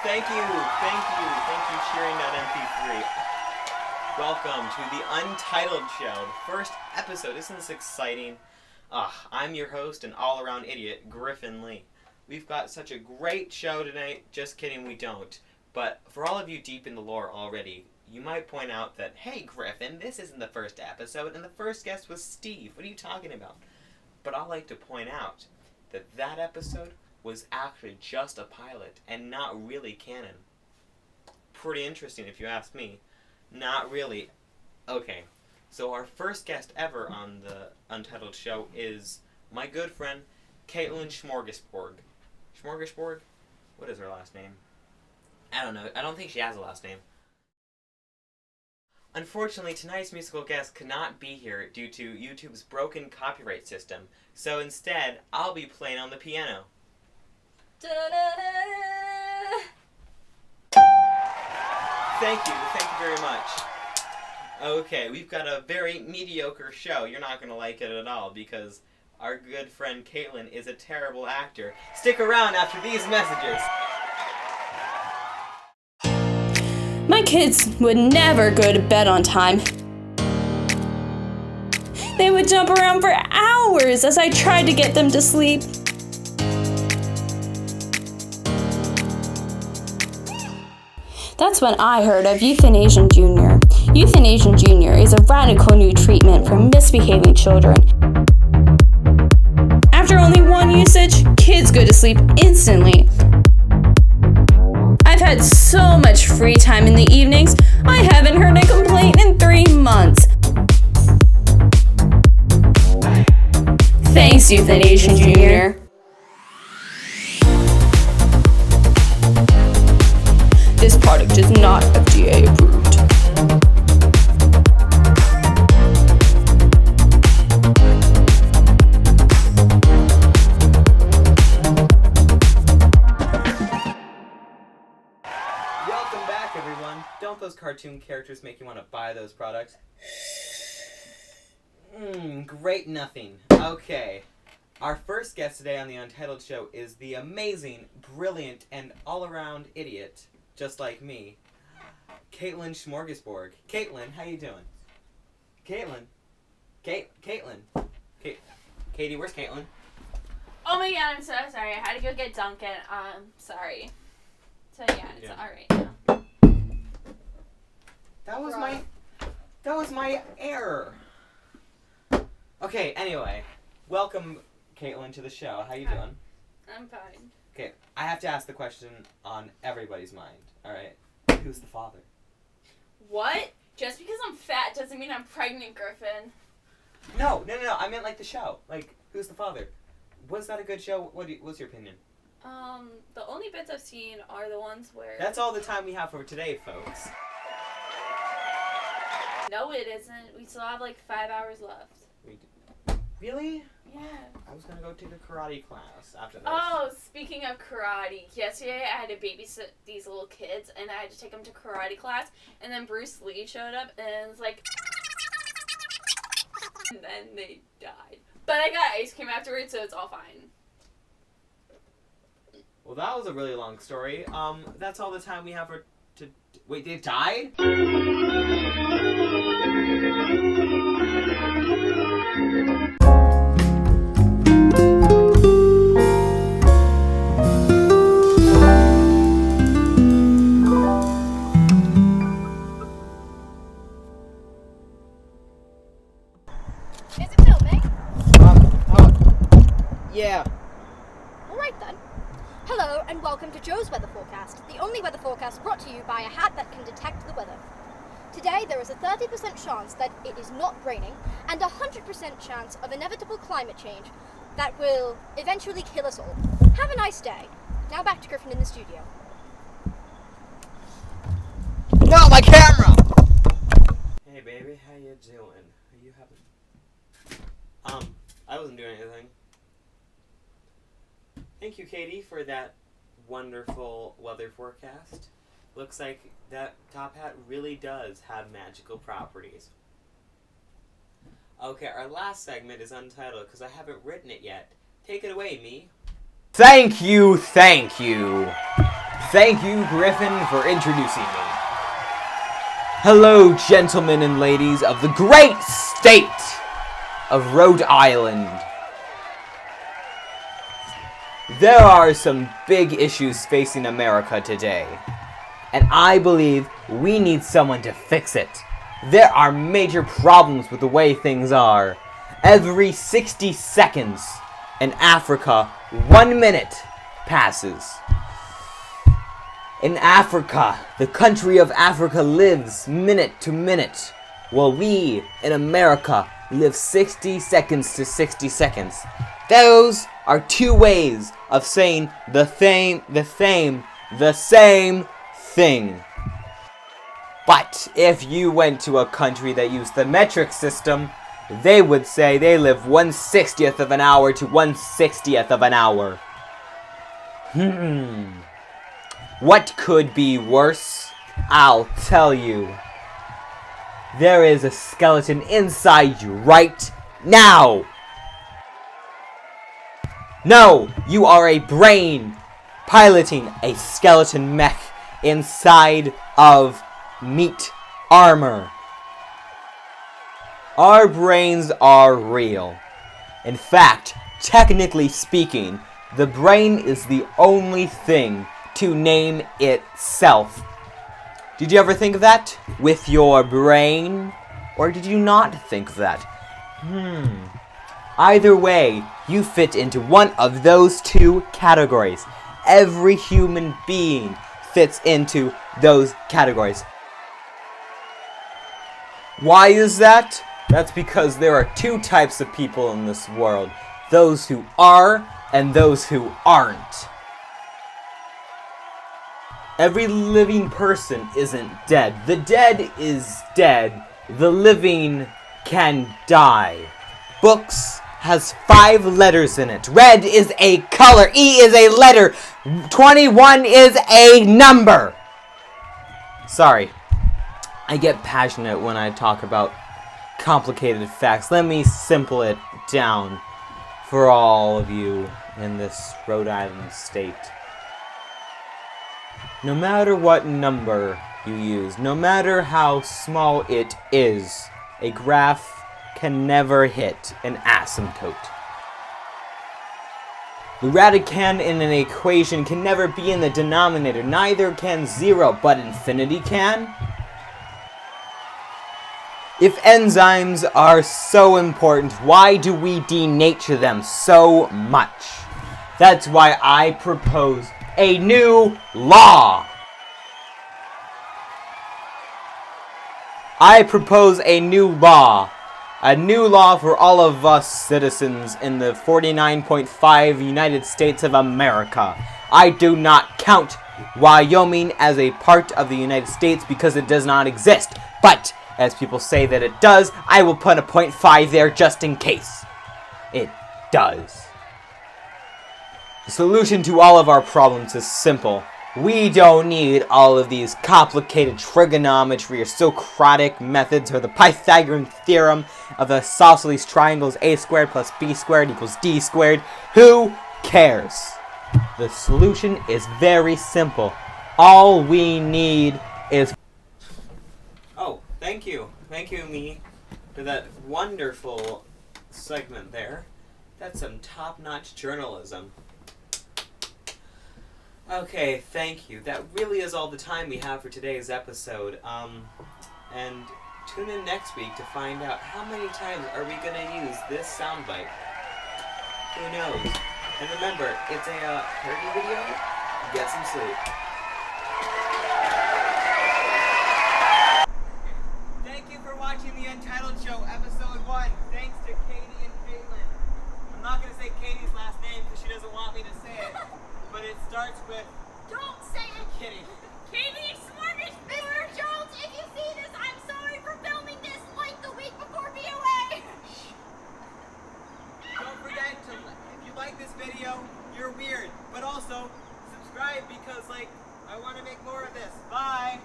Thank you, cheering.mp3. Welcome to the Untitled Show, the first episode. Isn't this exciting? I'm your host and all-around idiot, Griffin Lee. We've got such a great show tonight. Just kidding, we don't. But for all of you deep in the lore already, you might point out that, hey, Griffin, this isn't the first episode, and the first guest was Steve. What are you talking about? But I'd like to point out that that episode was actually just a pilot and not really canon. Pretty interesting if you ask me. Not really. Okay, so our first guest ever on the Untitled Show is my good friend, Caitlin Smorgasborg. Smorgasborg? What is her last name? I don't know. I don't think she has a last name. Unfortunately, tonight's musical guest could not be here due to YouTube's broken copyright system, so instead, I'll be playing on the piano. Thank you very much. Okay, we've got a very mediocre show. You're not going to like it at all because our good friend Caitlin is a terrible actor. Stick around after these messages. My kids would never go to bed on time. They would jump around for hours as I tried to get them to sleep. That's when I heard of Euthanasian Jr. Euthanasian Jr. is a radical new treatment for misbehaving children. After only one usage, kids go to sleep instantly. I've had so much free time in the evenings, I haven't heard a complaint in 3 months. Thanks, Euthanasian Jr. This product is not FDA approved. Welcome back, everyone. Don't those cartoon characters make you want to buy those products? Great nothing. Okay. Our first guest today on the Untitled Show is the amazing, brilliant, and all-around idiot, just like me, Caitlin Smorgasborg. Caitlin, how you doing? Caitlin? Caitlin? Katie, where's Caitlin? Oh my god, I'm so sorry. I had to go get Duncan. Sorry. So yeah, it's alright now. That was my error. Okay, anyway. Welcome, Caitlin, to the show. How you doing? I'm fine. Okay, I have to ask the question on everybody's mind, alright? Who's the father? What? Just because I'm fat doesn't mean I'm pregnant, Griffin. No, I meant like the show. Like, who's the father? Was that a good show? What's your opinion? The only bits I've seen are the ones where... That's all the time we have for today, folks. No, it isn't. We still have like 5 hours left. Really? Yeah. I was gonna go to the karate class after this. Oh, speaking of karate, yesterday I had to babysit these little kids, and I had to take them to karate class, and then Bruce Lee showed up, and it was like... and then they died. But I got ice cream afterwards, so it's all fine. Well, that was a really long story. That's all the time we have for... Wait, they died? Yeah. Alright then. Hello and welcome to Joe's Weather Forecast, the only weather forecast brought to you by a hat that can detect the weather. Today there is a 30% chance that it is not raining and a 100% chance of inevitable climate change that will eventually kill us all. Have a nice day. Now back to Griffin in the studio. No, my camera! Hey baby, how you doing? Are you having... I wasn't doing anything. Thank you, Katie, for that wonderful weather forecast. Looks like that top hat really does have magical properties. Okay, our last segment is Untitled because I haven't written it yet. Take it away, me. Thank you, thank you. Thank you, Griffin, for introducing me. Hello, gentlemen and ladies of the great state of Rhode Island. There are some big issues facing America today, and I believe we need someone to fix it. There are major problems with the way things are. Every 60 seconds in Africa, 1 minute passes. In Africa, the country of Africa lives minute to minute, while we in America live 60 seconds to 60 seconds. Those are two ways of saying the same thing. But if you went to a country that used the metric system, they would say they live 1/60th of an hour to 1/60th of an hour. What could be worse? I'll tell you. There is a skeleton inside you right now. No, you are a brain piloting a skeleton mech inside of meat armor. Our brains are real. In fact, technically speaking, the brain is the only thing to name itself. Did you ever think of that with your brain? Or did you not think of that? Either way, you fit into one of those two categories. Every human being fits into those categories. Why is that? That's because there are two types of people in this world. Those who are and those who aren't. Every living person isn't dead. The dead is dead. The living can die. Books has 5 letters in it. Red is a color. E is a letter. 21 is a number. Sorry. I get passionate when I talk about complicated facts. Let me simple it down for all of you in this Rhode Island state. No matter what number you use, no matter how small it is, a graph can never hit an asymptote. The radicand in an equation can never be in the denominator, neither can 0, but infinity can? If enzymes are so important, why do we denature them so much? That's why I propose a new law. I propose a new law. A new law for all of us citizens in the 49.5 United States of America. I do not count Wyoming as a part of the United States because it does not exist. But, as people say that it does, I will put a 0.5 there just in case it does. The solution to all of our problems is simple. We don't need all of these complicated trigonometry or Socratic methods or the Pythagorean theorem of the isosceles triangles a squared plus b squared equals d squared. Who cares? The solution is very simple. All we need is... Oh, thank you. Thank you, me, for that wonderful segment there. That's some top-notch journalism. Okay, thank you. That really is all the time we have for today's episode. And tune in next week to find out how many times are we going to use this soundbite. Who knows? And remember, it's a parody video. Get some sleep. Thank you for watching the Untitled Show, Episode 1. Thanks to Katie and Caitlin. I'm not going to say Katie's last name because she doesn't want me to say it. But it starts with... Don't say it! Kitty. Katie, smorgasbord! Mr. Jones, if you see this, I'm sorry for filming this like the week before BOA! Don't forget to, if you like this video, you're weird. But also, subscribe because, I want to make more of this. Bye!